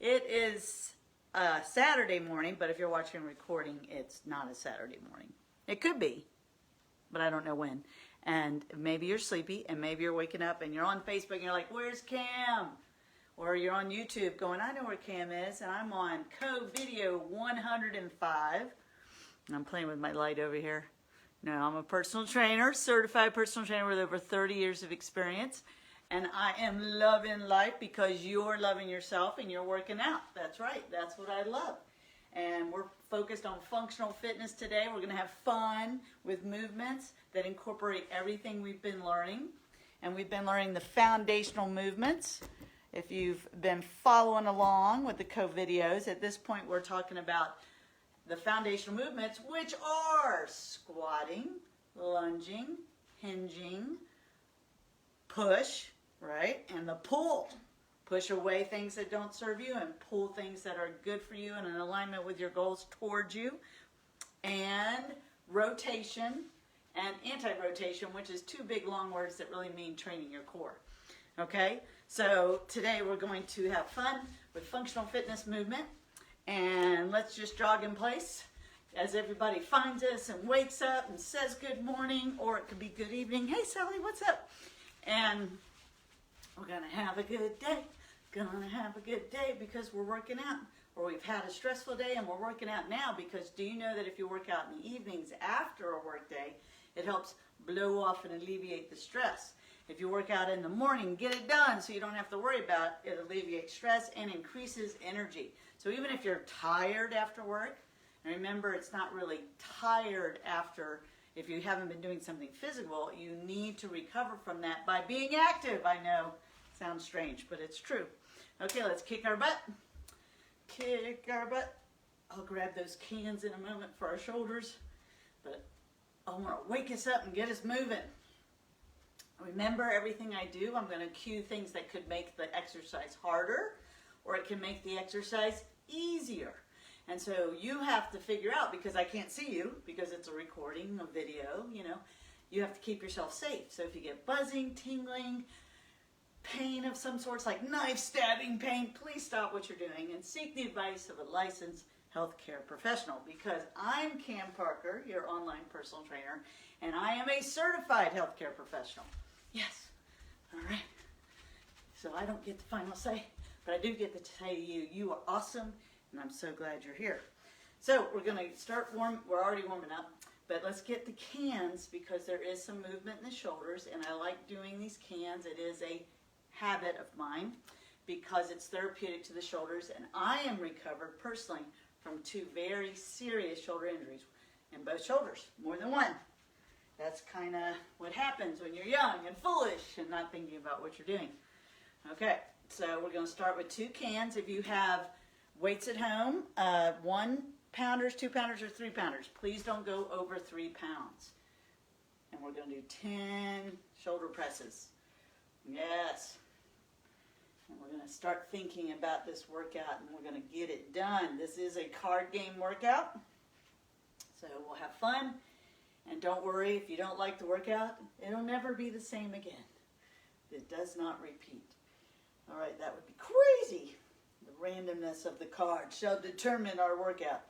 It is a Saturday morning, but if you're watching a recording, it's not a Saturday morning. It could be, but I don't know when. And maybe you're sleepy, and maybe you're waking up, and you're on Facebook, and you're like, where's Cam? Or you're on YouTube going, I know where Cam is, and I'm on CoVideo105. I'm playing with my light over here. No, I'm a personal trainer, certified personal trainer with over 30 years of experience. And I am loving life because you're loving yourself and you're working out. That's right. That's what I love. And we're focused on functional fitness today. We're going to have fun with movements that incorporate everything we've been learning. And we've been learning the foundational movements. If you've been following along with the CoVideos, at this point we're talking about the foundational movements, which are squatting, lunging, hinging, push, right? And the pull. Push away things that don't serve you and pull things that are good for you and in alignment with your goals towards you. And rotation and anti-rotation, which is two big long words that really mean training your core. Okay? So today we're going to have fun with functional fitness movement. And let's just jog in place as everybody finds us and wakes up and says good morning, or it could be good evening. Hey Sally, what's up? And we're gonna have a good day. Gonna have a good day because we're working out, or we've had a stressful day and we're working out now. Because do you know that if you work out in the evenings after a work day, it helps blow off and alleviate the stress. If you work out in the morning, get it done so you don't have to worry about it. It alleviates stress and increases energy. So even if you're tired after work, and remember it's not really tired after, if you haven't been doing something physical, you need to recover from that by being active. I know, sounds strange, but it's true. Okay, let's kick our butt. Kick our butt. I'll grab those cans in a moment for our shoulders, but I want to wake us up and get us moving. Remember, everything I do, I'm going to cue things that could make the exercise harder, or it can make the exercise easier. And so you have to figure out, because I can't see you, because it's a recording, a video, you know, you have to keep yourself safe. So if you get buzzing, tingling, pain of some sorts, like knife stabbing pain, please stop what you're doing and seek the advice of a licensed healthcare professional, because I'm Cam Parker, your online personal trainer, and I am a certified healthcare professional. Yes. All right. So I don't get the final say, but I do get to say to you, you are awesome, and I'm so glad you're here. So we're going to start we're already warming up, but let's get the cans, because there is some movement in the shoulders, and I like doing these cans. It is a habit of mine because it's therapeutic to the shoulders, and I am recovered personally from 2 very serious shoulder injuries in both shoulders, more than one. That's kind of what happens when you're young and foolish and not thinking about what you're doing. Okay, so we're going to start with 2 cans. If you have weights at home, 1 pounders, 2 pounders, or 3 pounders, please don't go over 3 pounds. And we're going to do 10 shoulder presses. Yes. And we're going to start thinking about this workout, and we're going to get it done. This is a card game workout, so we'll have fun. And don't worry, if you don't like the workout, it'll never be the same again. It does not repeat. All right, that would be crazy. The randomness of the cards shall determine our workout.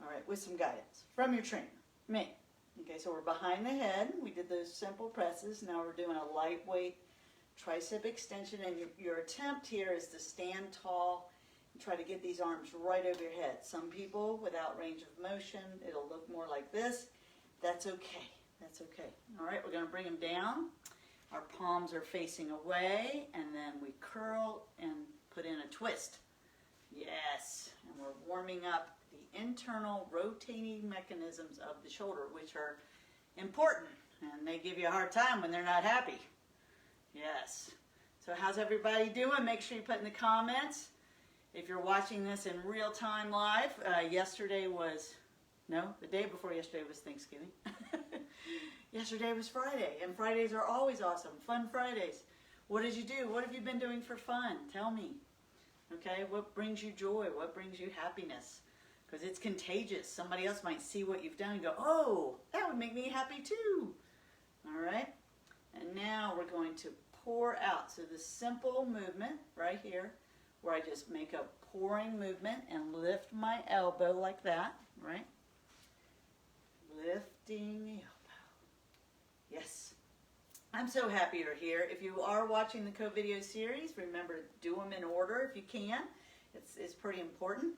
All right, with some guidance from your trainer, me. Okay, so we're behind the head. We did those simple presses. Now we're doing a lightweight tricep extension, and your attempt here is to stand tall and try to get these arms right over your head. Some people, without range of motion, it'll look more like this. That's okay. That's okay. All right, we're going to bring them down. Our palms are facing away, and then we curl and put in a twist. Yes, and we're warming up the internal rotating mechanisms of the shoulder, which are important, and they give you a hard time when they're not happy. Yes. So how's everybody doing? Make sure you put in the comments. If you're watching this in real time live, the day before yesterday was Thanksgiving. Yesterday was Friday, and Fridays are always awesome. Fun Fridays. What did you do? What have you been doing for fun? Tell me. Okay, what brings you joy? What brings you happiness? Because it's contagious. Somebody else might see what you've done and go, oh, that would make me happy too. All right? And now we're going to pour out. So the simple movement right here, where I just make a pouring movement and lift my elbow like that, right? Lifting the elbow. Yes. I'm so happy you're here. If you are watching the CoVideo series, remember to do them in order if you can. It's pretty important.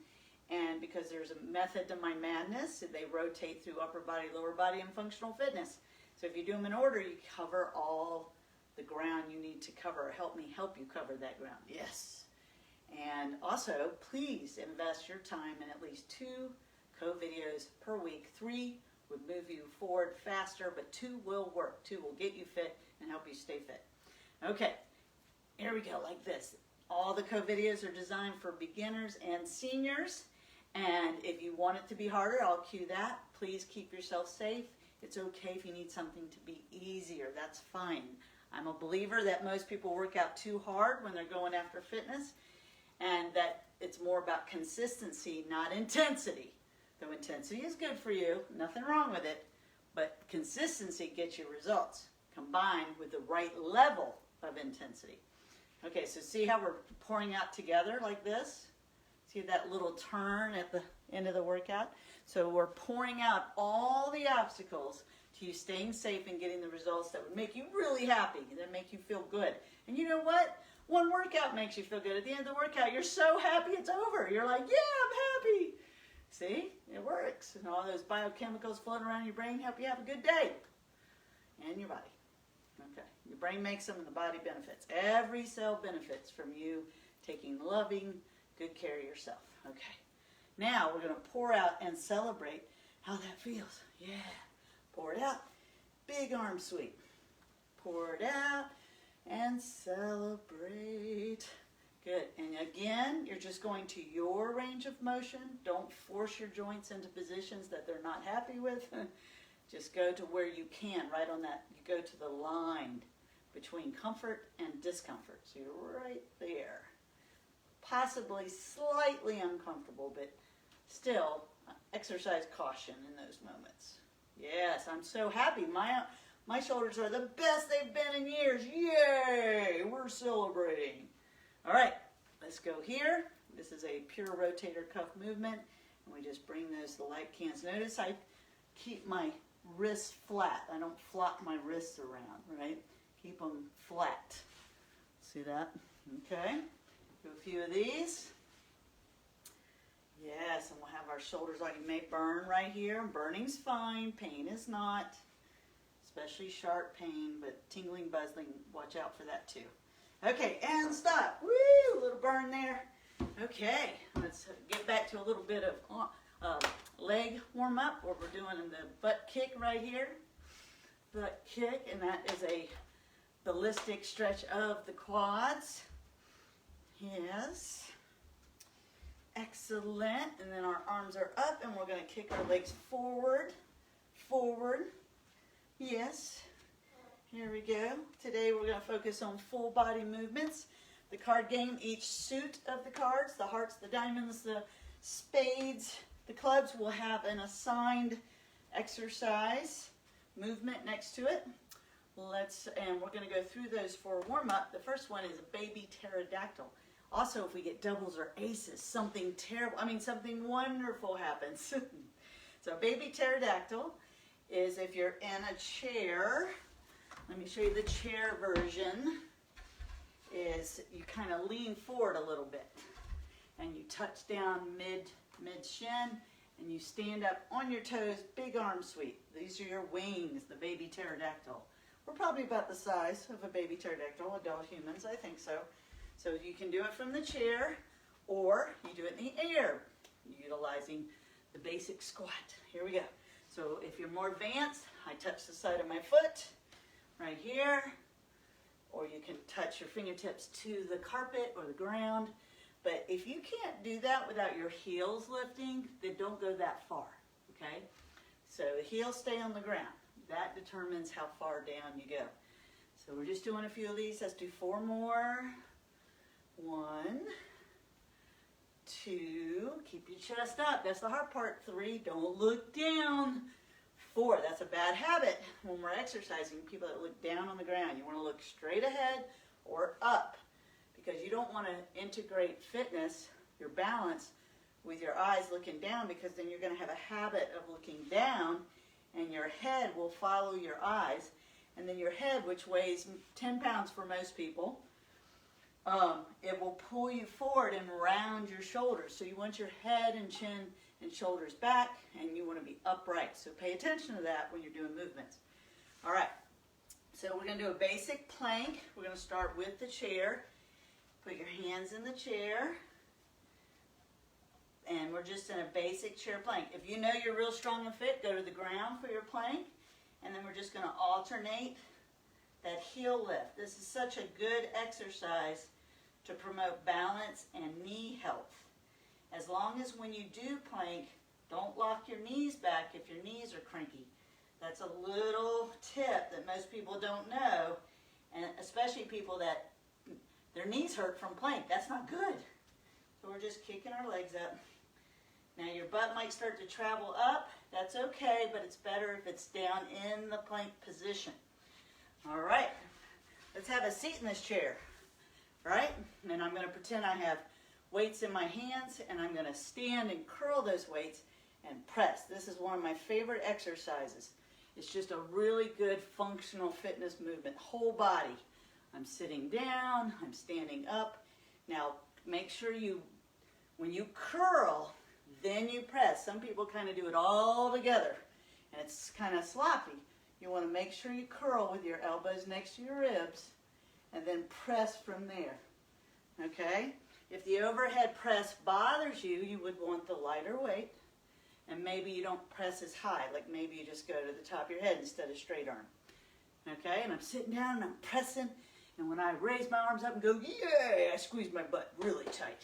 And because there's a method to my madness, they rotate through upper body, lower body, and functional fitness. So if you do them in order, you cover all the ground you need to cover. Help me help you cover that ground. Yes. And also, please invest your time in at least 2 CoVideos per week. 3 would move you forward faster, but 2 will work. 2 will get you fit and help you stay fit. Okay, here we go, like this. All the CoVideos are designed for beginners and seniors. And if you want it to be harder, I'll cue that. Please keep yourself safe. It's okay if you need something to be easier. That's fine. I'm a believer that most people work out too hard when they're going after fitness, and that it's more about consistency, not intensity. Though intensity is good for you, nothing wrong with it, but consistency gets you results, combined with the right level of intensity. Okay, so see how we're pouring out together like this? See that little turn at the end of the workout? So we're pouring out all the obstacles to you staying safe and getting the results that would make you really happy, that make you feel good. And you know what? One workout makes you feel good. At the end of the workout, you're so happy it's over. You're like, yeah, I'm happy. See? It works. And all those biochemicals floating around your brain help you have a good day. And your body. Okay. Your brain makes them and the body benefits. Every cell benefits from you taking loving, good care of yourself. Okay. Now we're going to pour out and celebrate how that feels. Yeah. Pour it out. Big arm sweep. Pour it out and celebrate. Good. And again, you're just going to your range of motion. Don't force your joints into positions that they're not happy with. Just go to where you can, right on that. You go to the line between comfort and discomfort. So you're right there. Possibly slightly uncomfortable, but still exercise caution in those moments. Yes, I'm so happy. My shoulders are the best they've been in years. Yay! We're celebrating. All right, let's go here. This is a pure rotator cuff movement, and we just bring those to light cans. Notice I keep my wrists flat. I don't flop my wrists around, right? Keep them flat. See that? Okay. Do a few of these. Yes, and we'll have our shoulders on. You may burn right here. Burning's fine. Pain is not. Especially sharp pain, but tingling, buzzing, watch out for that too. Okay, and stop. Woo! A little burn there. Okay, let's get back to a little bit of leg warm up, where we're doing the butt kick right here. Butt kick, and that is a ballistic stretch of the quads. Yes. Excellent. And then our arms are up, and we're going to kick our legs forward. Forward. Yes. Here we go. Today we're going to focus on full body movements. The card game, each suit of the cards, the hearts, the diamonds, the spades, the clubs, will have an assigned exercise movement next to it. And we're going to go through those for a warm-up. The first one is a baby pterodactyl. Also, if we get doubles or aces, something terrible, something wonderful happens. So baby pterodactyl is if you're in a chair. Let me show you the chair version. Is you kind of lean forward a little bit, and you touch down mid-shin, and you stand up on your toes, big arm sweep. These are your wings, the baby pterodactyl. We're probably about the size of a baby pterodactyl, adult humans, I think so. So you can do it from the chair, or you do it in the air, utilizing the basic squat. Here we go. So if you're more advanced, I touch the side of my foot right here, or you can touch your fingertips to the carpet or the ground. But if you can't do that without your heels lifting, then don't go that far, okay? So the heels stay on the ground. That determines how far down you go. So we're just doing a few of these. Let's do 4 more. 1, 2, keep your chest up. That's the hard part. 3, don't look down. 4, that's a bad habit when we're exercising. People that look down on the ground. You want to look straight ahead or up, because you don't don't want to integrate fitness, your balance, with your eyes looking down, because then you're going to have a habit of looking down and your head will follow your eyes. And then your head, which weighs 10 pounds for most people, it will pull you forward and round your shoulders. So you want your head and chin and shoulders back, and you want to be upright. So pay attention to that when you're doing movements. All right, so we're going to do a basic plank. We're going to start with the chair. Put your hands in the chair. And we're just in a basic chair plank. If you know you're real strong and fit, go to the ground for your plank. And then we're just going to alternate that heel lift. This is such a good exercise to promote balance and knee health. As long as when you do plank, don't lock your knees back if your knees are cranky. That's a little tip that most people don't know, and especially people that their knees hurt from plank. That's not good. So we're just kicking our legs up. Now your butt might start to travel up. That's okay, but it's better if it's down in the plank position. All right, let's have a seat in this chair, right? And I'm going to pretend I have weights in my hands, and I'm going to stand and curl those weights and press. This is one of my favorite exercises. It's just a really good functional fitness movement, whole body. I'm sitting down, I'm standing up. Now make sure when you curl, then you press. Some people kind of do it all together, and it's kind of sloppy. You want to make sure you curl with your elbows next to your ribs, and then press from there, okay? If the overhead press bothers you, you would want the lighter weight, and maybe you don't press as high, like maybe you just go to the top of your head instead of straight arm, okay? And I'm sitting down and I'm pressing, and when I raise my arms up and go, yeah, I squeeze my butt really tight,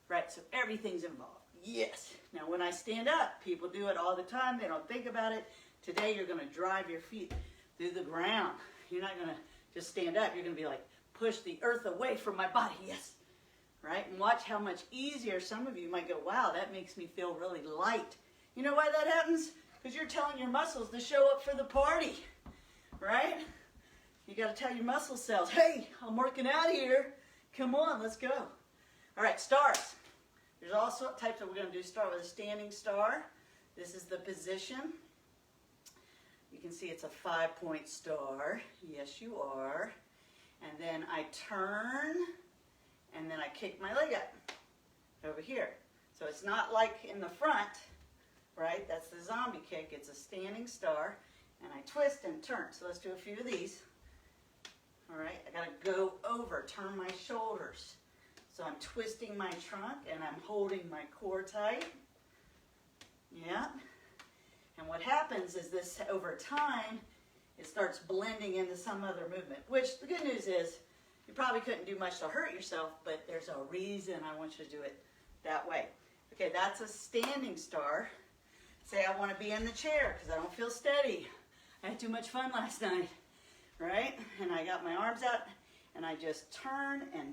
right? So everything's involved. Yes. Now when I stand up, people do it all the time. They don't think about it. Today you're going to drive your feet through the ground. You're not going to just stand up. You're going to be like, push the earth away from my body. Yes. Right? And watch how much easier. Some of you might go, wow, that makes me feel really light. You know why that happens? Because you're telling your muscles to show up for the party. Right? You got to tell your muscle cells, hey, I'm working out here. Come on, let's go. All right, stars. There's all sorts of types that we're going to do. Start with a standing star. This is the position. You can see it's a 5-point star. Yes, you are. And then I turn, and then I kick my leg up over here. So it's not like in the front, right? That's the zombie kick. It's a standing star. And I twist and turn. So let's do a few of these. All right, I got to go over, turn my shoulders. So I'm twisting my trunk and I'm holding my core tight. Yeah. And what happens is this, over time, it starts blending into some other movement, which the good news is you probably couldn't do much to hurt yourself, but there's a reason I want you to do it that way. Okay, that's a standing star. Say I want to be in the chair because I don't feel steady. I had too much fun last night, right? And I got my arms out and I just turn and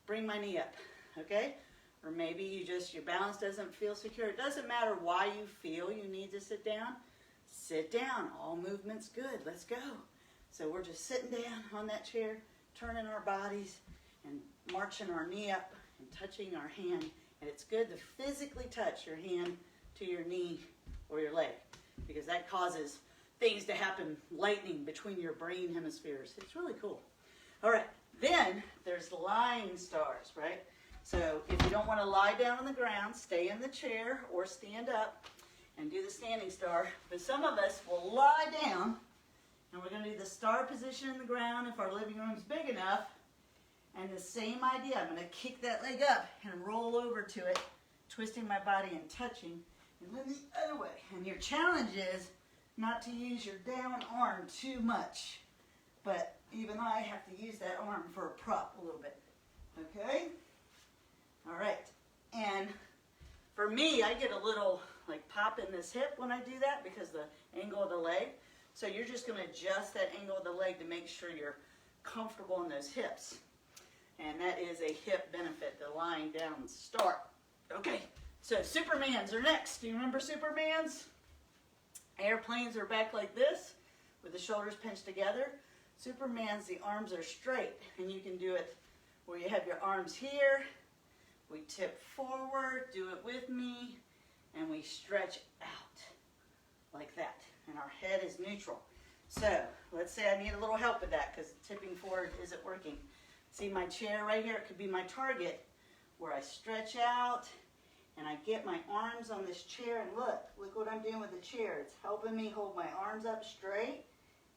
bring my knee up, okay? Or maybe your balance doesn't feel secure. It doesn't matter why you feel you need to sit down. Sit down. All movement's good. Let's go. So we're just sitting down on that chair, turning our bodies and marching our knee up and touching our hand. And it's good to physically touch your hand to your knee or your leg, because that causes things to happen, lightning between your brain hemispheres. It's really cool. All right. Then there's lying stars, right? So if you don't want to lie down on the ground, stay in the chair or stand up and do the standing star. But some of us will lie down, and we're going to do the star position in the ground if our living room's big enough. And the same idea, I'm going to kick that leg up and roll over to it, twisting my body and touching, and then the other way. And your challenge is not to use your down arm too much. But even I have to use that arm for a prop a little bit. Okay? All right. And for me, I get a little like pop in this hip when I do that because the angle of the leg. So you're just going to adjust that angle of the leg to make sure you're comfortable in those hips. And that is a hip benefit, the lying down start. Okay, so Supermans are next. Do you remember Supermans? Airplanes are back like this with the shoulders pinched together. Superman's, the arms are straight, and you can do it where you have your arms here. We tip forward, do it with me, and we stretch out like that. And our head is neutral. So let's say I need a little help with that because tipping forward isn't working. See my chair right here? It could be my target where I stretch out and I get my arms on this chair, and look what I'm doing with the chair. It's helping me hold my arms up straight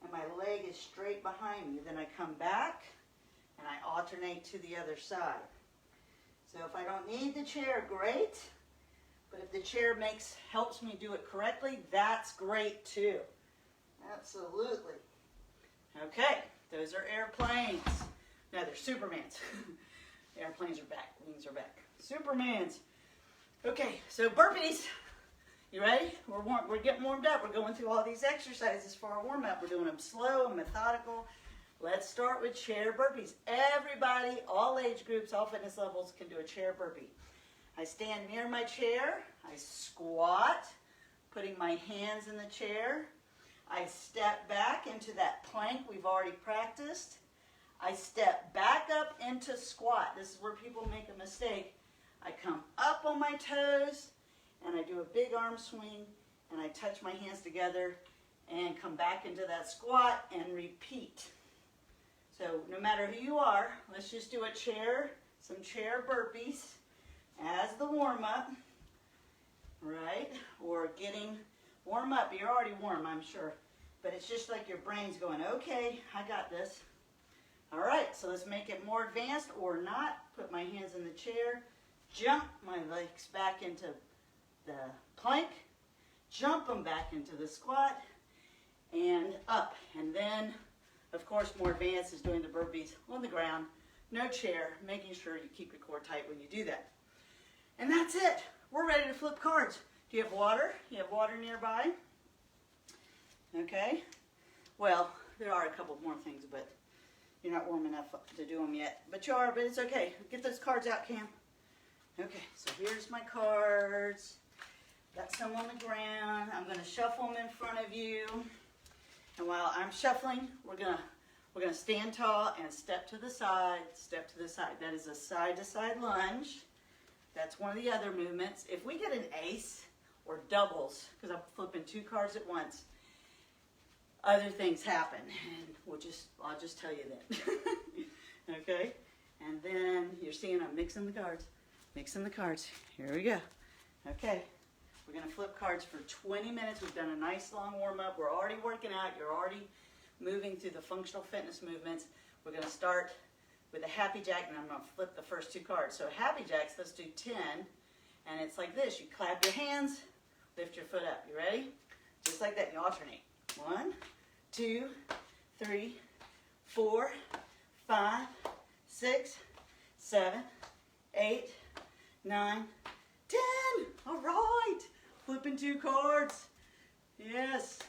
and my leg is straight behind me. Then I come back and I alternate to the other side. So if I don't need the chair, great. But if the chair helps me do it correctly, that's great too. Absolutely. Okay, those are airplanes. No, they're Supermans. Airplanes are back, wings are back. Supermans. Okay, so burpees. You ready? We're getting warmed up. We're going through all these exercises for our warm-up. We're doing them slow and methodical. Let's start with chair burpees. Everybody, all age groups, all fitness levels can do a chair burpee. I stand near my chair. I squat, putting my hands in the chair. I step back into that plank we've already practiced. I step back up into squat. This is where people make a mistake. I come up on my toes and I do a big arm swing and I touch my hands together and come back into that squat and repeat. So no matter who you are, let's just do some chair burpees as the warm-up, right? Or getting warm up. You're already warm, I'm sure. But it's just like your brain's going, okay, I got this. All right, so let's make it more advanced or not. Put my hands in the chair, jump my legs back into the plank, jump them back into the squat, and up. And then, of course, more advanced is doing the burpees on the ground, no chair, making sure you keep your core tight when you do that. And that's it. We're ready to flip cards. Do you have water? You have water nearby? Okay. Well, there are a couple more things, but you're not warm enough to do them yet. But you are, but it's okay. Get those cards out, Cam. Okay, so here's my cards. Got some on the ground. I'm going to shuffle them in front of you. And while I'm shuffling, we're gonna stand tall and step to the side, step to the side. That is a side-to-side lunge. That's one of the other movements. If we get an ace or doubles, because I'm flipping two cards at once, other things happen, and I'll just tell you that. Okay? And then you're seeing I'm mixing the cards. Mixing the cards. Here we go. Okay. We're going to flip cards for 20 minutes. We've done a nice long warm-up. We're already working out. You're already moving through the functional fitness movements. We're going to start with a happy jack, and I'm going to flip the first two cards. So happy jacks, let's do 10. And it's like this. You clap your hands, lift your foot up. You ready? Just like that. You alternate. 1, 2, 3, 4, 5, 6, 7, 8, 9, 10. All right. Flipping two cards. Yes.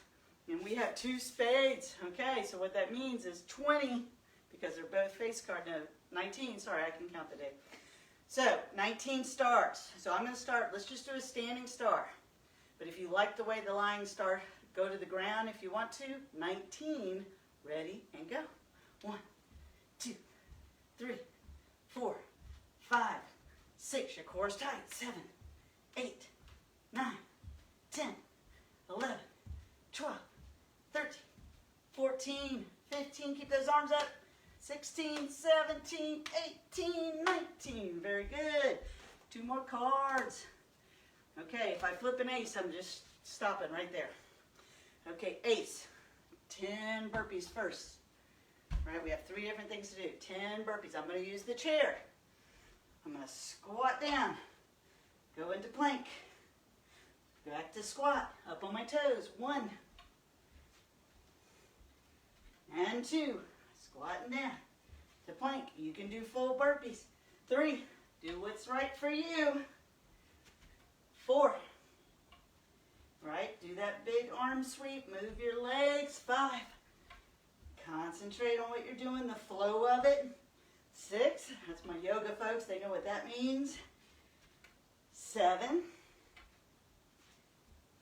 And we have two spades. Okay, so what that means is 20, because they're both face card. No, 19. Sorry, I can count the day. So 19 stars. So I'm going to start. Let's just do a standing star. But if you like the way the lying star, go to the ground if you want to. 19. Ready and go. 1, 2, 3, 4, 5, 6. Your core's tight. 7, 8, 9, 10, 11, 12, 13, 14, 15. Keep those arms up. 16, 17, 18, 19. Very good. Two more cards. Okay, if I flip an ace, I'm just stopping right there. Okay, ace. 10 burpees first. All right, we have 3 different things to do. 10 burpees. I'm going to use the chair. I'm going to squat down. Go into plank. Back to squat. Up on my toes. 1. And 2. Squatting down. To plank. You can do full burpees. 3. Do what's right for you. 4. Right? Do that big arm sweep. Move your legs. 5. Concentrate on what you're doing, the flow of it. 6. That's my yoga folks. They know what that means. 7.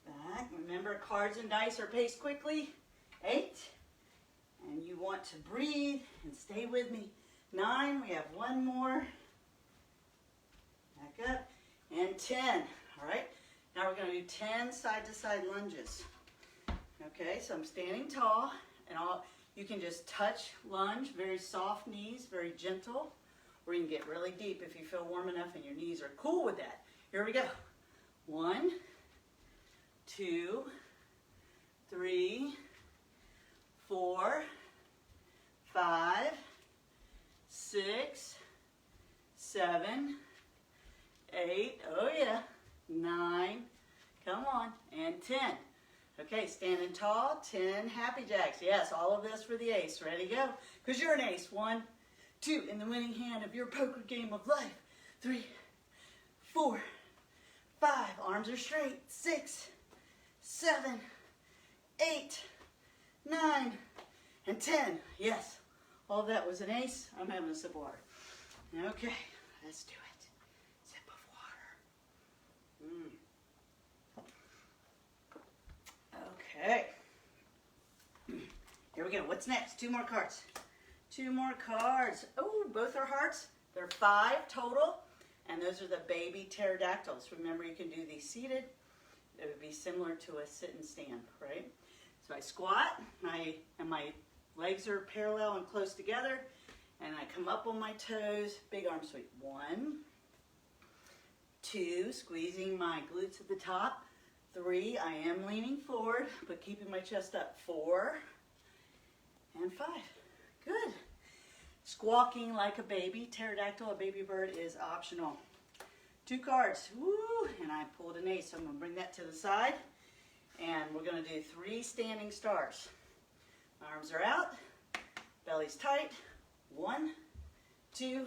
Back. Remember, cards and dice are paced quickly. 8. And you want to breathe and stay with me. 9, we have one more. Back up. And 10. All right. Now we're going to do 10 side-to-side lunges. Okay, so I'm standing tall, and you can just touch lunge, very soft knees, very gentle, or you can get really deep if you feel warm enough and your knees are cool with that. Here we go. 1, 2, 3, 4, 5, 6, 7, 8, oh yeah, 9, come on, and 10. Okay, standing tall, 10 happy jacks. Yes, all of this for the ace. Ready, go. Because you're an ace. 1, 2, in the winning hand of your poker game of life. 3, 4, 5, arms are straight. 6, 7, 8, 9, and 10. Yes, all of that was an ace. I'm having a sip of water. Okay, let's do it. Sip of water. Okay. Here we go. What's next? 2 more cards. 2 more cards. Oh, both are hearts. They're 5 total. And those are the baby pterodactyls. Remember, you can do these seated. It would be similar to a sit and stand, right? So I squat, and my legs are parallel and close together. And I come up on my toes. Big arm sweep. 1, 2, squeezing my glutes at the top. 3, I am leaning forward, but keeping my chest up. 4, and 5. Good. Squawking like a baby pterodactyl, a baby bird, is optional. 2 cards. Woo! And I pulled an ace, so I'm going to bring that to the side. And we're going to do 3 standing stars. Arms are out. Belly's tight. 1, 2,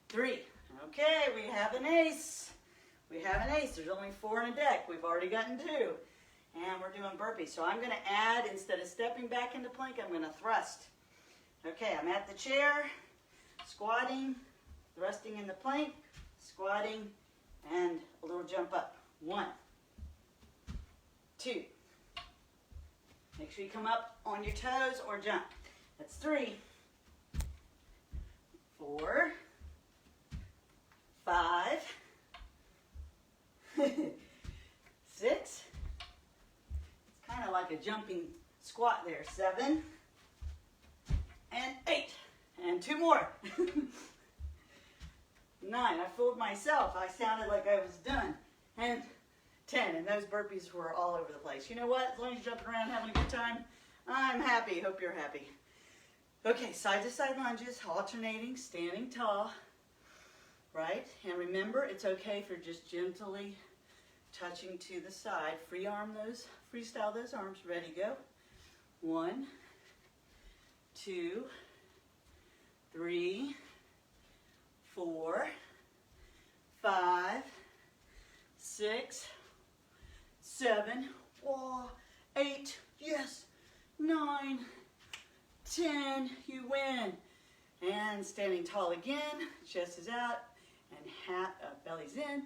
3. Okay, we have an ace. We have an ace. There's only 4 in a deck. We've already gotten 2. And we're doing burpees. So I'm going to add, instead of stepping back into plank, I'm going to thrust. Okay, I'm at the chair, squatting, thrusting in the plank, squatting, and a little jump up. 1, 2. Make sure you come up on your toes or jump. That's 3, 4, 5, 6. It's kind of like a jumping squat there. 7, and 8, and 2 more. 9, I fooled myself. I sounded like I was done. And 10, and those burpees were all over the place. You know what? As long as you're jumping around having a good time, I'm happy. Hope you're happy. Okay, side to side lunges, alternating, standing tall, right? And remember, it's okay if you're just gently touching to the side. Freestyle those arms. Ready, go. 1, 2, 3, 4, 5, 6, 7, 8, yes, 9, 10, you win. And standing tall again, chest is out, and belly's in,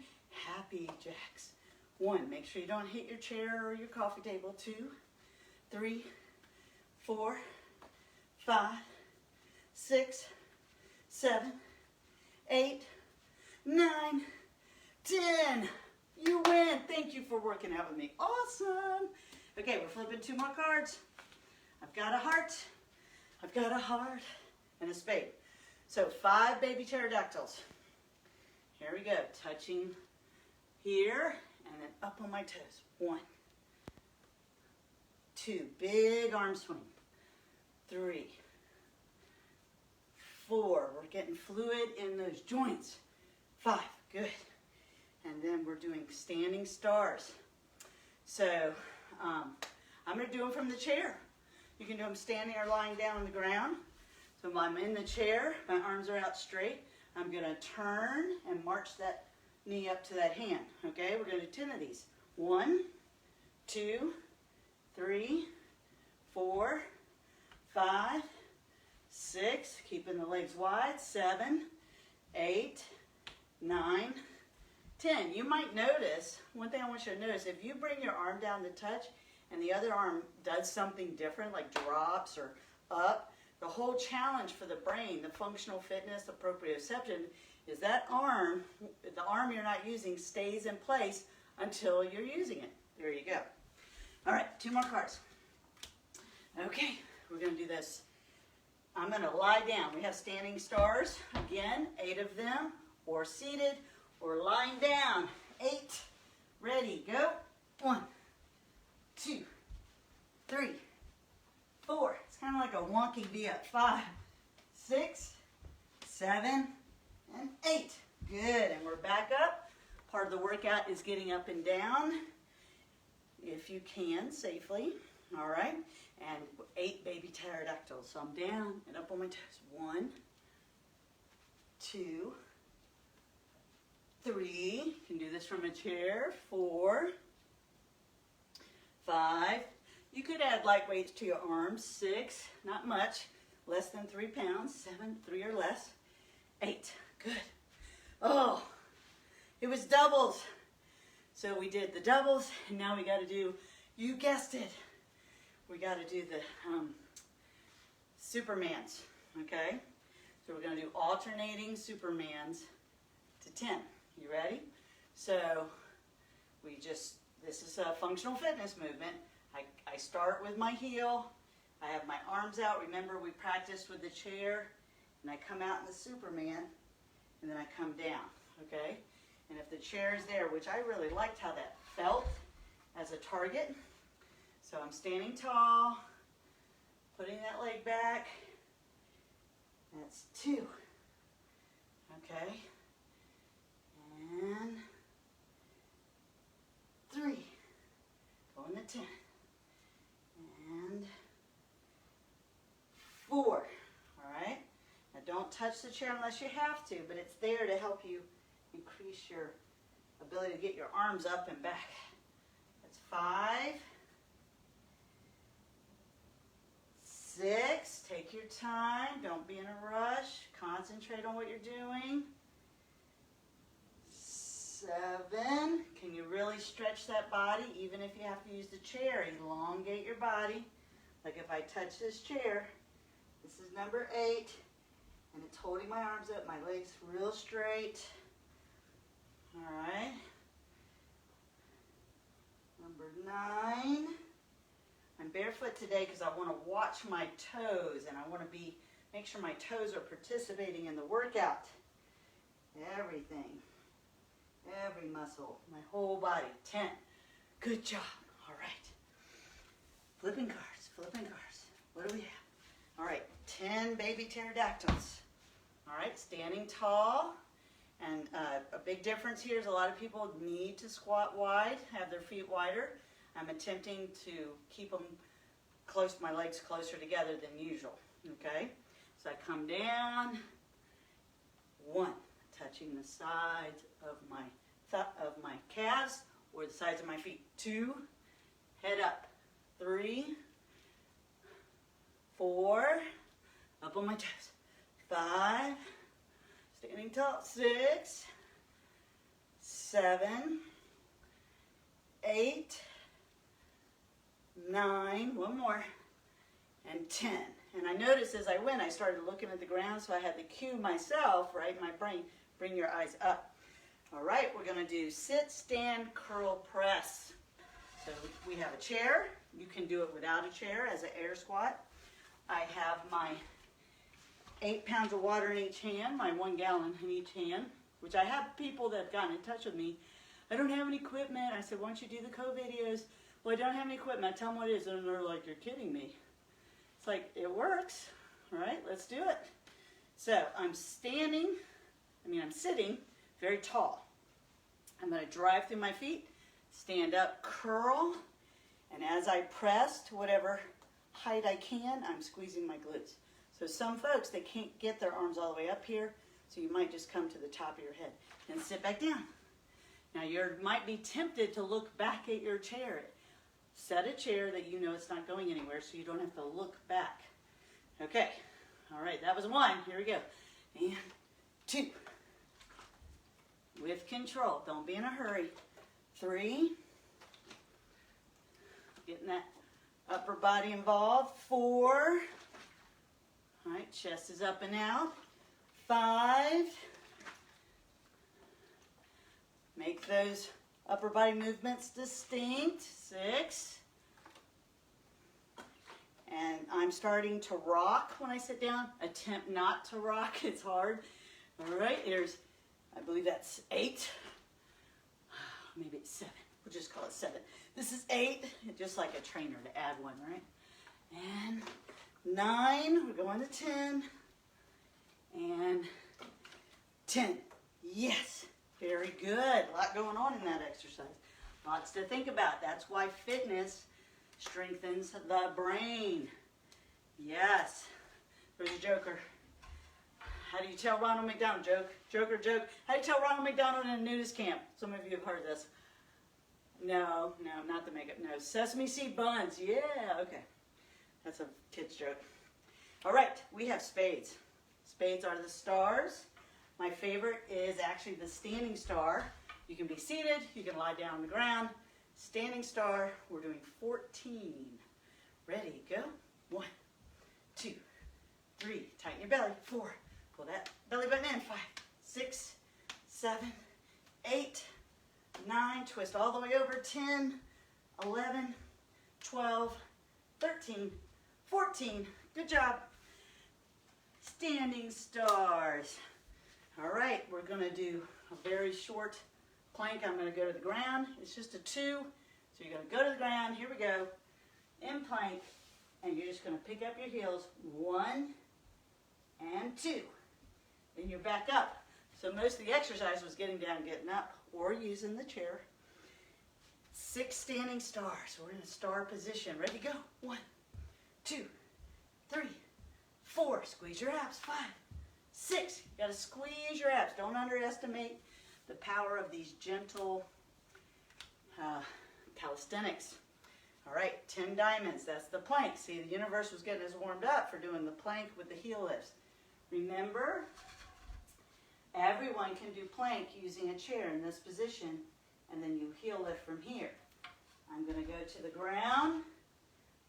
happy jacks. 1, make sure you don't hit your chair or your coffee table. 2, 3, 4, 5, 6, 7, 8, 9, 10. You win. Thank you for working out with me. Awesome. Okay, we're flipping 2 more cards. I've got a heart. I've got a heart and a spade. So 5 baby pterodactyls. Here we go. Touching here and then up on my toes. 1, 2, big arm swing. 3, 4, we're getting fluid in those joints. 5, good. And then we're doing standing stars. So I'm going to do them from the chair. You can do them standing or lying down on the ground. So if I'm in the chair, my arms are out straight. I'm going to turn and march that knee up to that hand. Okay, we're going to do 10 of these. 1, 2, 3, 4, 5, 6, keeping the legs wide, 7, 8, 9, 10. You might notice, one thing I want you to notice, if you bring your arm down to touch and the other arm does something different, like drops or up, the whole challenge for the brain, the functional fitness, the proprioception, is that arm, the arm you're not using stays in place until you're using it. There you go. All right, 2 more cards. Okay, we're going to do this. I'm going to lie down. We have standing stars. Again, 8 of them, or seated, or lying down. 8. Ready, go. 1, 2, 3, 4. It's kind of like a wonky V up. 5, 6, 7, and 8. Good, and we're back up. Part of the workout is getting up and down, if you can, safely. All right, and 8 baby pterodactyls. So I'm down and up on my toes. 1, 2, 3. You can do this from a chair. 4, 5. You could add light weights to your arms. 6, not much, less than 3 pounds. 7, 3 or less. 8, good. Oh, it was doubles. So we did the doubles, and now we got to do, you guessed it, we got to do the Supermans, okay? So we're going to do alternating Supermans to 10. You ready? So this is a functional fitness movement. I start with my heel. I have my arms out. Remember, we practiced with the chair. And I come out in the Superman, and then I come down, okay? And if the chair is there, which I really liked how that felt as a target. So I'm standing tall, putting that leg back. That's 2, okay? And 3, going to 10. And 4, all right? Now don't touch the chair unless you have to, but it's there to help you increase your ability to get your arms up and back. That's 5, 6, take your time, don't be in a rush, concentrate on what you're doing. 7, can you really stretch that body even if you have to use the chair? Elongate your body. Like if I touch this chair, this is number 8, and it's holding my arms up, my legs real straight. All right. Number 9. I'm barefoot today because I want to watch my toes, and I want to make sure my toes are participating in the workout. Everything. Every muscle, my whole body. 10. Good job. All right. Flipping cards, flipping cards. What do we have? All right, 10 baby pterodactyls. All right, standing tall. And a big difference here is a lot of people need to squat wide, have their feet wider. I'm attempting to keep them close, my legs closer together than usual, okay? So I come down, 1, touching the sides of my calves or the sides of my feet. 2, head up. 3, 4, up on my toes. 5, standing tall. 6, 7, 8, 9, one more, and 10. And I noticed as I went, I started looking at the ground, so I had to cue myself, right, my brain, bring your eyes up. All right, we're going to do sit, stand, curl, press. So we have a chair. You can do it without a chair as an air squat. I have my 8 pounds of water in each hand, my 1 gallon in each hand, which I have people that have gotten in touch with me. I don't have any equipment. I said, why don't you do the CoVideos? Well, I don't have any equipment. I tell them what it is, and they're like, you're kidding me. It's like, it works. All right, let's do it. So I'm sitting very tall. I'm going to drive through my feet, stand up, curl, and as I press to whatever height I can, I'm squeezing my glutes. So some folks, they can't get their arms all the way up here, so you might just come to the top of your head and sit back down. Now you might be tempted to look back at your chair. Set a chair that you know it's not going anywhere so you don't have to look back. Okay, all right, that was 1. Here we go. And 2. With control, don't be in a hurry. 3. Getting that upper body involved. 4. All right, chest is up and out. 5. Make those upper body movements distinct. 6. And I'm starting to rock when I sit down. Attempt not to rock, it's hard. All right, here's, I believe that's 8. Maybe it's 7. We'll just call it 7. This is 8, just like a trainer to add 1, right? And 9, we're going to 10. And 10. Yes, very good. A lot going on in that exercise. Lots to think about. That's why fitness strengthens the brain. Yes. There's a joker. How do you tell Ronald McDonald? Joker. How do you tell Ronald McDonald in a nudist camp? Some of you have heard this. No, not the makeup. No, sesame seed buns. Yeah, okay. That's a kid's joke. All right, we have spades. Spades are the stars. My favorite is actually the standing star. You can be seated, you can lie down on the ground. Standing star, we're doing 14. Ready, go. 1, 2, 3, tighten your belly. 4, pull that belly button in. 5, 6, 7, 8, 9, twist all the way over. 10, 11, 12, 13, 14. Good job. Standing stars. All right, we're going to do a very short plank. I'm going to go to the ground. It's just a 2. So you're going to go to the ground. Here we go. In plank. And you're just going to pick up your heels. 1 and 2. Then you're back up. So most of the exercise was getting down, getting up, or using the chair. 6 standing stars. We're in a star position. Ready to go. 1, 2, 3, 4. Squeeze your abs. 5, 6. You got to squeeze your abs. Don't underestimate the power of these gentle calisthenics. All right, 10 diamonds. That's the plank. See, the universe was getting us warmed up for doing the plank with the heel lifts. Remember, everyone can do plank using a chair in this position, and then you heel lift from here. I'm going to go to the ground.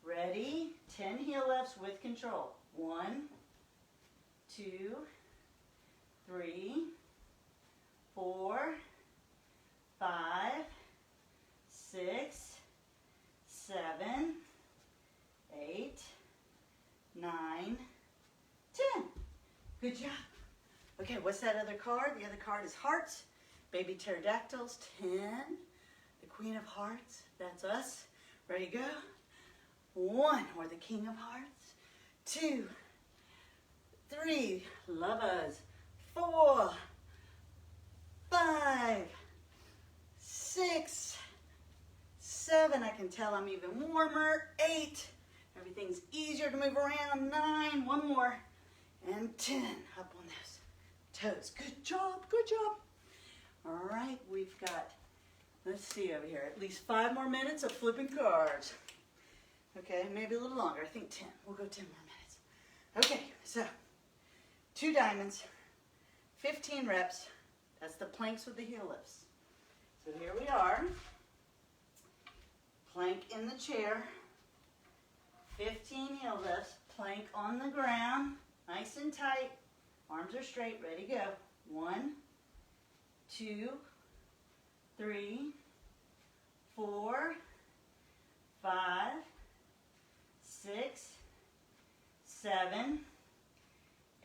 Ready? 10 heel lifts with control. 1, 2, 3, 4, 5, 6, 7, 8, 9, 10. Good job. Okay, what's that other card? The other card is hearts. Baby pterodactyls. 10. The queen of hearts. That's us. Ready to go? 1, or the king of hearts. 2, 3, lovers. 4, 5, 6, 7. I can tell I'm even warmer. 8. Everything's easier to move around. 9. 1 more. And 10. Up on those toes. Good job. Good job. All right, we've got, let's see over here, at least 5 more minutes of flipping cards. Okay, maybe a little longer. I think 10. We'll go 10 more minutes. Okay, so 2 diamonds, 15 reps. That's the planks with the heel lifts. So here we are. Plank in the chair. 15 heel lifts. Plank on the ground. Nice and tight. Arms are straight. Ready to go. 1, 2, 3, 4, 5, 6, 7,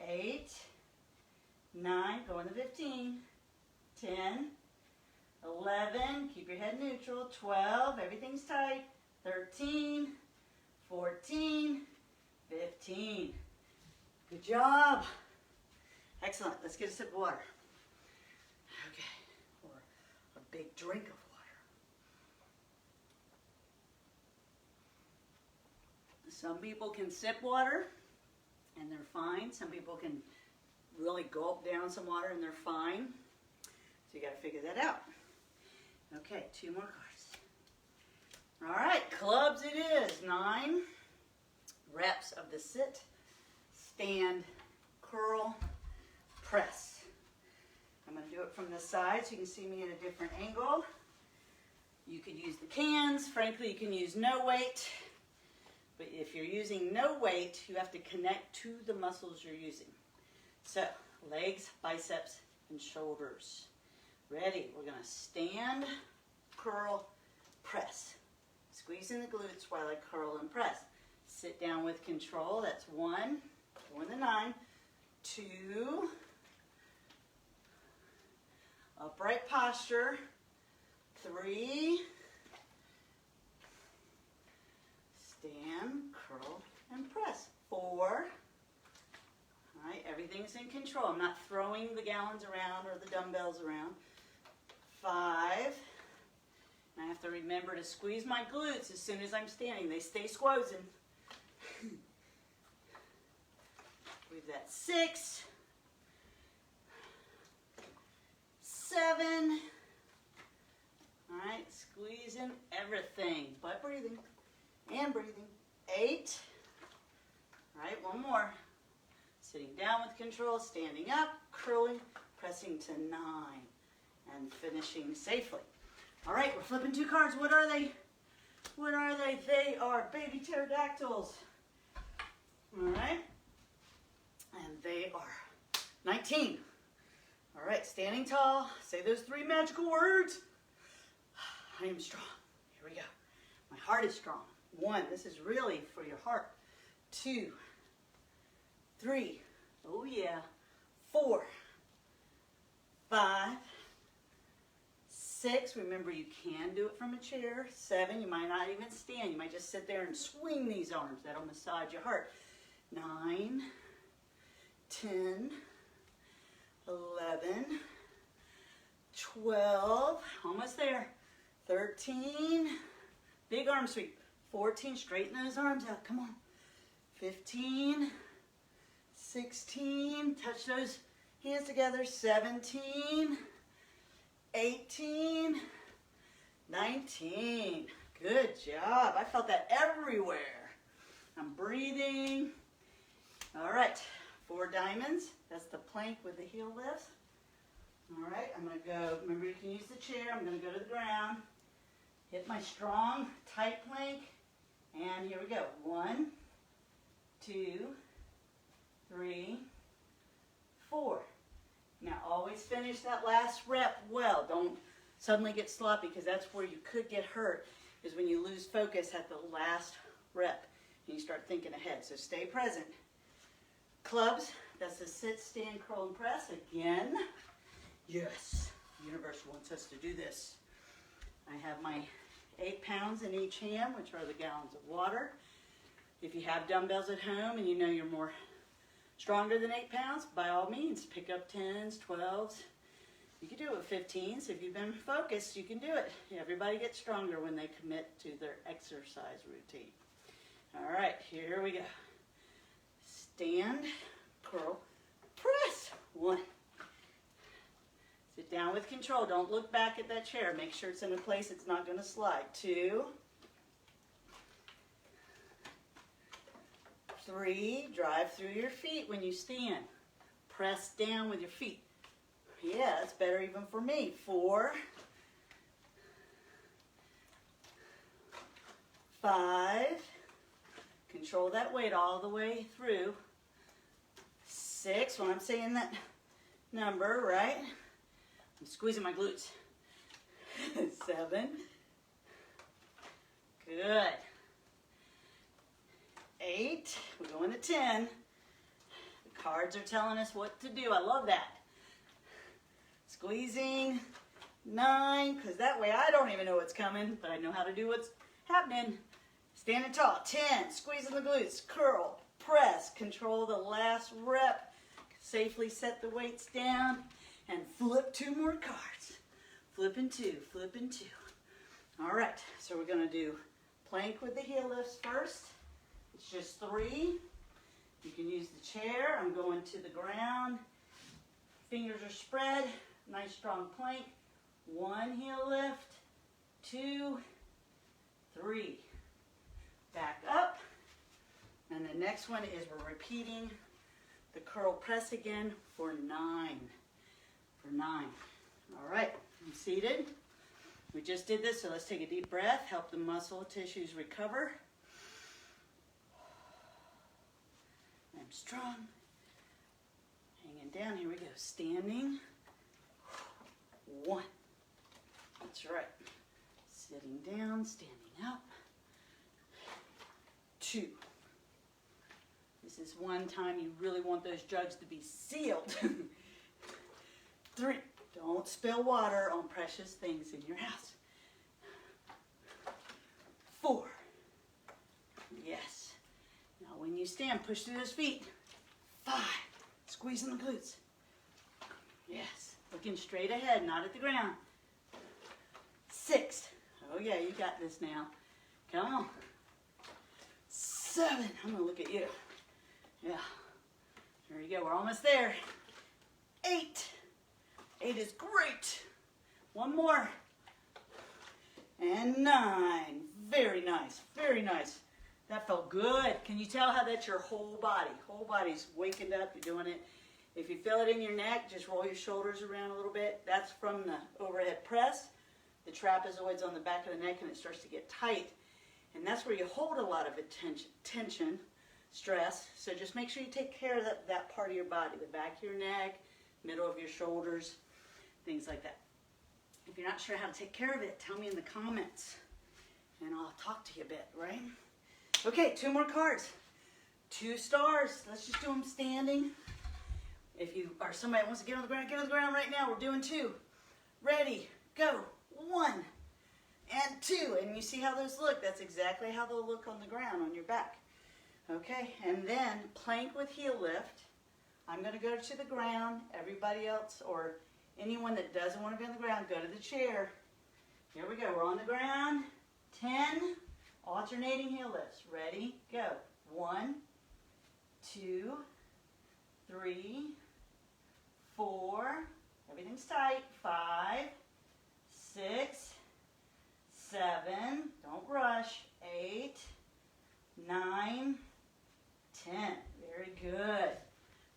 8, 9, going to 15, 10, 11, keep your head neutral, 12, everything's tight, 13, 14, 15. Good job. Excellent. Let's get a sip of water. Okay, or a big drink of water. Some people can sip water and they're fine. Some people can really gulp down some water and they're fine. So you got to figure that out. Okay, 2 more cards. All right, clubs it is. 9 reps of the sit, stand, curl, press. I'm going to do it from the side so you can see me at a different angle. You could use the cans. Frankly, you can use no weight. But if you're using no weight, you have to connect to the muscles you're using. So, legs, biceps, and shoulders. Ready? We're going to stand, curl, press. Squeezing the glutes while I curl and press. Sit down with control. That's 1, going to 9, 2, upright posture, 3, stand, curl, and press, 4. All right, everything's in control. I'm not throwing the gallons around or the dumbbells around. 5. I have to remember to squeeze my glutes as soon as I'm standing. They stay squozen. We've got 6, 7. All right, squeezing everything, but breathing and breathing. 8. All right, one more. Sitting down with control, standing up, curling, pressing to 9, and finishing safely. All right, we're flipping 2 cards. What are they? What are they? They are baby pterodactyls. All right, and they are 19. All right, standing tall. Say those 3 magical words. I am strong. Here we go. My heart is strong. 1, this is really for your heart. 2, 3, oh yeah, 4, 5, 6, remember you can do it from a chair. 7, you might not even stand. You might just sit there and swing these arms. That'll massage your heart. 9, 10, 11, 12, almost there. 13, big arm sweep. 14, straighten those arms out, come on. 15, 16, touch those hands together. 17, 18, 19. Good job. I felt that everywhere. I'm breathing. All right, 4 diamonds. That's the plank with the heel lifts. All right, I'm going to go, remember you can use the chair. I'm going to go to the ground, hit my strong, tight plank, and here we go. 1, 2, 3, 4. Now always finish that last rep well. Don't suddenly get sloppy, because that's where you could get hurt, is when you lose focus at the last rep and you start thinking ahead. So stay present. Clubs, that's the sit, stand, curl, and press. Again, yes, the universe wants us to do this. I have my 8 pounds in each hand, which are the gallons of water. If you have dumbbells at home and you know you're more stronger than 8 pounds, by all means, pick up 10s, 12s. You can do it with 15s. If you've been focused, you can do it. Everybody gets stronger when they commit to their exercise routine. All right, here we go. Stand, curl, press. 1. Sit down with control. Don't look back at that chair. Make sure it's in a place it's not going to slide. 2, 3, drive through your feet when you stand. Press down with your feet. Yeah, that's better even for me. 4, 5, control that weight all the way through. 6, when I'm saying that number, right? I'm squeezing my glutes. 7, good. 8, we're going to 10. The cards are telling us what to do. I love that. Squeezing. 9, because that way I don't even know what's coming, but I know how to do what's happening. Standing tall. 10, squeezing the glutes, curl, press, control the last rep. Safely set the weights down and flip 2 more cards. Flipping 2, flipping 2. All right, so we're going to do plank with the heel lifts first. It's just 3. You can use the chair. I'm going to the ground. Fingers are spread. Nice strong plank. 1 heel lift, 2, 3. Back up. And the next one is we're repeating the curl press again for 9. For 9. All right, I'm seated. We just did this, so let's take a deep breath. Help the muscle tissues recover. strong. Hanging down, here we go. Standing. 1. That's right. Sitting down, standing up. 2. This is one time you really want those jugs to be sealed. 3. Don't spill water on precious things in your house. 4. Yes. Now when you stand, push through those feet. 5. Squeezing the glutes. Yes. Looking straight ahead, not at the ground. 6. Oh yeah, you got this now. Come on. 7. I'm going to look at you. Yeah. There you go. We're almost there. 8. 8 is great. 1 more. And 9. Very nice. Very nice. That felt good. Can you tell how that's your whole body? Whole body's waking up. You're doing it. If you feel it in your neck, just roll your shoulders around a little bit. That's from the overhead press. The trapezoid's on the back of the neck and it starts to get tight. And that's where you hold a lot of tension, stress. So just make sure you take care of that part of your body, the back of your neck, middle of your shoulders, things like that. If you're not sure how to take care of it, tell me in the comments and I'll talk to you a bit, right? Okay, 2 more cards. 2 stars. Let's just do them standing. If you are somebody that wants to get on the ground right now. We're doing 2. Ready, go. 1 and 2. And you see how those look? That's exactly how they'll look on the ground on your back. Okay, and then plank with heel lift. I'm going to go to the ground. Everybody else or anyone that doesn't want to be on the ground, go to the chair. Here we go. We're on the ground. 10 alternating heel lifts. Ready, go. 1, 2, 3, 4. Everything's tight. 5, 6, 7. Don't rush. 8, 9, 10. Very good.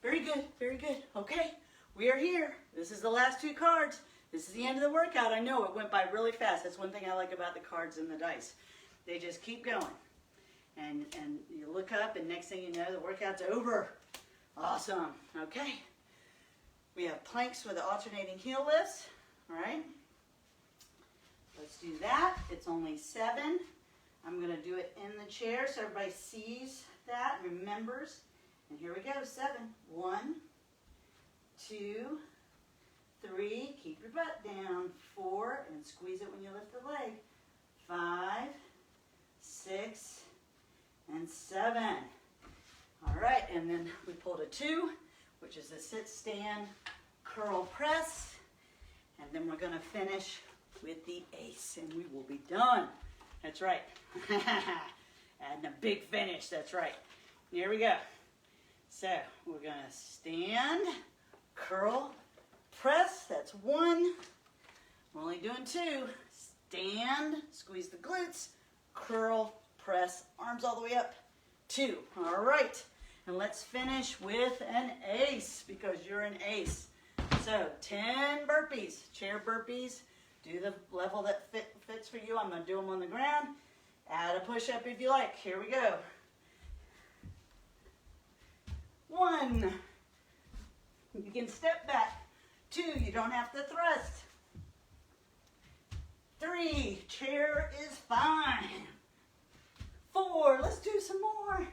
Very good. Very good. Okay, we are here. This is the last 2 cards. This is the end of the workout. I know it went by really fast. That's one thing I like about the cards and the dice. They just keep going. And you look up and next thing you know, the workout's over. Awesome. Okay. We have planks with the alternating heel lifts. All right. Let's do that. It's only 7. I'm going to do it in the chair so everybody sees that, remembers. And here we go. 7. 1, 2, 3. Keep your butt down. 4. And squeeze it when you lift the leg. 5, 6, and 7. All right. And then we pulled a 2, which is a sit, stand, curl, press. And then we're going to finish with the ace, and we will be done. That's right. And a big finish. That's right. Here we go. So we're going to stand, curl, press. That's 1. We're only doing 2. Stand, squeeze the glutes, curl, press, arms all the way up. 2. All right. And let's finish with an ace because you're an ace. So 10 burpees, chair burpees. Do the level that fits for you. I'm going to do them on the ground. Add a push-up if you like. Here we go. 1. You can step back. 2. You don't have to thrust. 3. Chair is fine. 4. Let's do some more.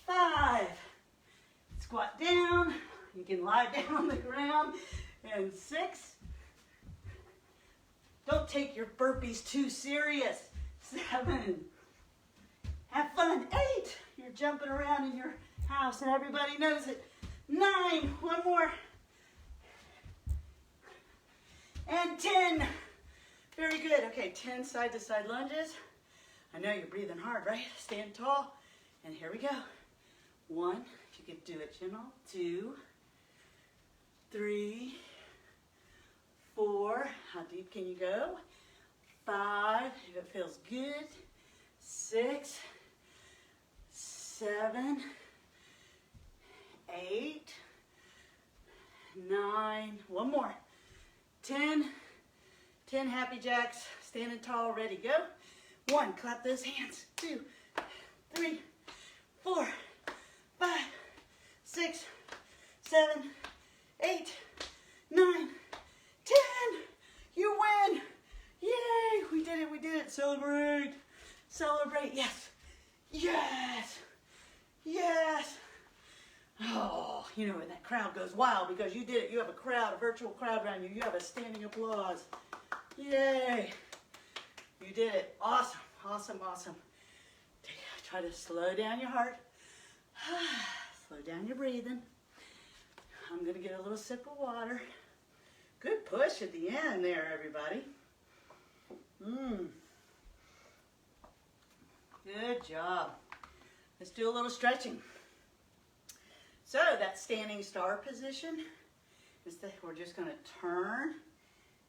5. Squat down. You can lie down on the ground. And 6. Don't take your burpees too serious. 7. Have fun. 8. You're jumping around in your house and everybody knows it. 9. 1 more. And 10. Very good. Okay, 10 side-to-side lunges. I know you're breathing hard, right? Stand tall. And here we go. 1. If you could do it, you know. 2. 3. 4. How deep can you go? 5. If it feels good. 6. 7. 8. 9. 1 more. 10. 10 happy jacks. Standing tall, ready, go. 1. Clap those hands. 2. 3. 4, 5, 6, 7, 8, 9, 10. You win. Yay, we did it, we did it. Celebrate. Celebrate, yes. Yes. Yes. Oh, you know, when that crowd goes wild because you did it. You have a crowd, a virtual crowd around you. You have a standing applause. Yay. You did it. Awesome, awesome, awesome. Try to slow down your heart. Slow down your breathing. I'm going to get a little sip of water. Good push at the end there, everybody. Good job. Let's do a little stretching. So that standing star position is that we're just going to turn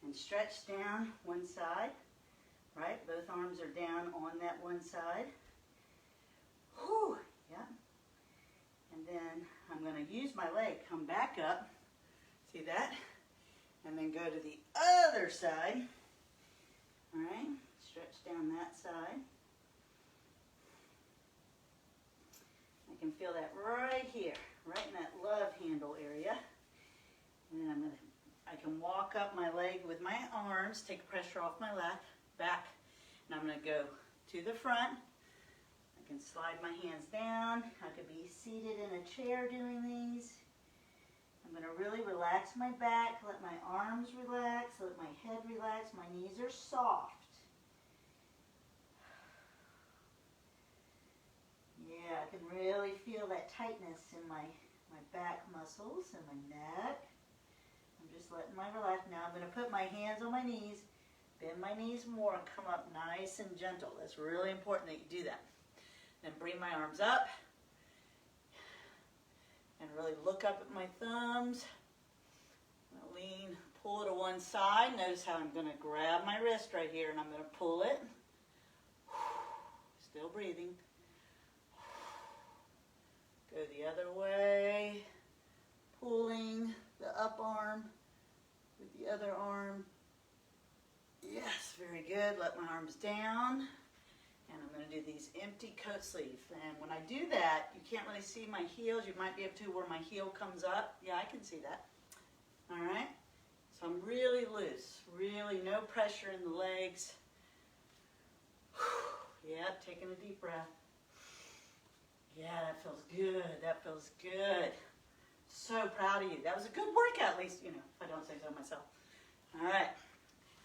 and stretch down one side. Right? Both arms are down on that one side. Whew, yeah. And then I'm going to use my leg, come back up. See that? And then go to the other side. All right? Stretch down that side. I can feel that right here, right in that love handle area. And then I can walk up my leg with my arms, take pressure off my back, and I'm going to go to the front. I can slide my hands down. I could be seated in a chair doing these. I'm going to really relax my back, let my arms relax, let my head relax. My knees are soft. Yeah, I can really feel that tightness in my back muscles and my neck. I'm just letting my relax. Now I'm going to put my hands on my knees, bend my knees more, and come up nice and gentle. That's really important that you do that. Then bring my arms up and really look up at my thumbs. I'm going to lean, pull it to one side. Notice how I'm going to grab my wrist right here and I'm going to pull it. Still breathing. Go the other way, pulling the up arm with the other arm. Yes, very good. Let my arms down. And I'm going to do these empty coat sleeves. And when I do that, you can't really see my heels. You might be able to where my heel comes up. Yeah, I can see that. All right? So I'm really loose. Really no pressure in the legs. Yeah, taking a deep breath. Yeah, that feels good. That feels good. So proud of you. That was a good workout, at least, you know, if I don't say so myself. All right.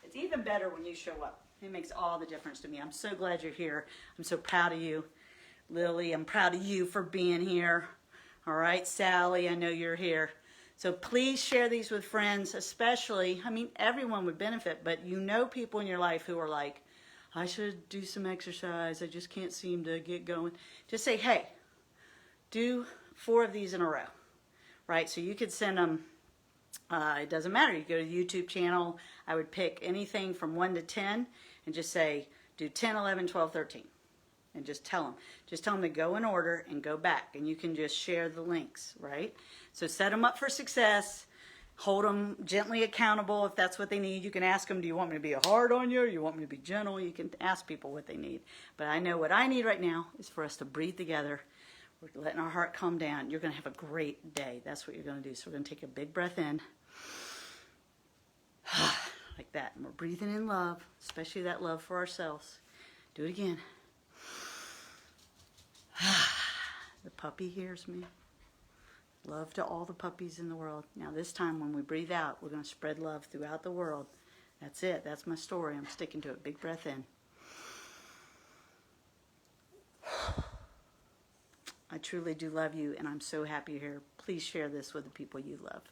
It's even better when you show up. It makes all the difference to me. I'm so glad you're here. I'm so proud of you. Lily, I'm proud of you for being here. All right, Sally, I know you're here. So please share these with friends, especially, I mean, everyone would benefit, but you know people in your life who are like, I should do some exercise. I just can't seem to get going. Just say, hey, do 4 of these in a row, right? So you could send them, it doesn't matter. You go to the YouTube channel. I would pick anything from 1 to 10 and just say, do 10, 11, 12, 13. And just tell them. Just tell them to go in order and go back. And you can just share the links, right? So set them up for success. Hold them gently accountable if that's what they need. You can ask them, do you want me to be hard on you or you want me to be gentle? You can ask people what they need. But I know what I need right now is for us to breathe together. We're letting our heart calm down. You're going to have a great day. That's what you're going to do. So we're going to take a big breath in. Like that. And we're breathing in love, especially that love for ourselves. Do it again. The puppy hears me. Love to all the puppies in the world. Now this time when we breathe out, we're going to spread love throughout the world. That's it. That's my story. I'm sticking to it. Big breath in. I truly do love you, and I'm so happy you're here. Please share this with the people you love.